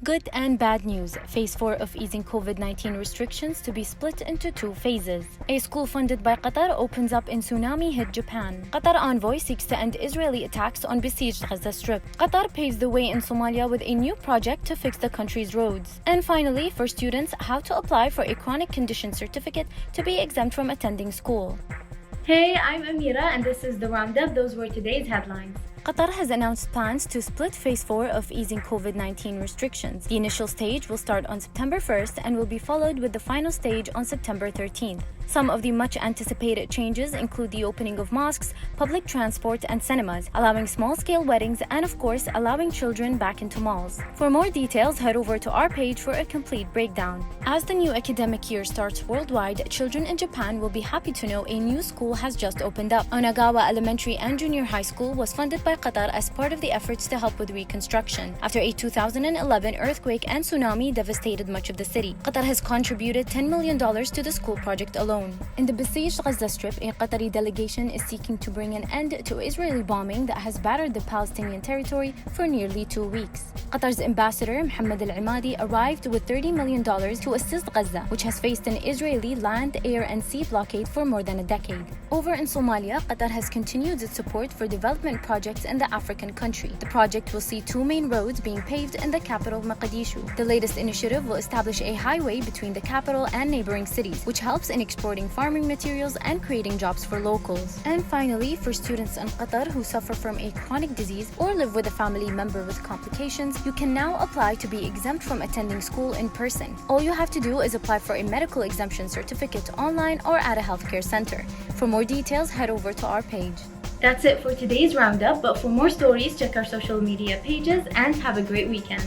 Good and bad news. Phase 4 of easing COVID-19 restrictions to be split into two phases. A school funded by Qatar opens up in tsunami-hit Japan. Qatar envoy seeks to end Israeli attacks on besieged Gaza Strip. Qatar paves the way in Somalia with a new project to fix the country's roads. And finally, for students, how to apply for a chronic condition certificate to be exempt from attending school. Hey, I'm Amira and this is the Roundup. Those were today's headlines. Qatar has announced plans to split Phase 4 of easing COVID-19 restrictions. The initial stage will start on September 1st and will be followed with the final stage on September 13th. Some of the much-anticipated changes include the opening of mosques, public transport, and cinemas, allowing small-scale weddings, and of course, allowing children back into malls. For more details, head over to our page for a complete breakdown. As the new academic year starts worldwide, children in Japan will be happy to know a new school has just opened up. Onagawa Elementary and Junior High School was funded by Qatar as part of the efforts to help with reconstruction after a 2011 earthquake and tsunami devastated much of the city. Qatar has contributed $10 million to the school project alone. In the besieged Gaza Strip, a Qatari delegation is seeking to bring an end to Israeli bombing that has battered the Palestinian territory for nearly 2 weeks. Qatar's ambassador, Mohammed Al-Imadi, arrived with $30 million to assist Gaza, which has faced an Israeli land, air, and sea blockade for more than a decade. Over in Somalia, Qatar has continued its support for development projects in the African country. The project will see 2 main roads being paved in the capital Mogadishu. The latest initiative will establish a highway between the capital and neighboring cities, which helps in exporting farming materials and creating jobs for locals. And finally, for students in Qatar who suffer from a chronic disease or live with a family member with complications, you can now apply to be exempt from attending school in person. All you have to do is apply for a medical exemption certificate online or at a healthcare center. For more details, head over to our page. That's it for today's Roundup, but for more stories, check our social media pages and have a great weekend.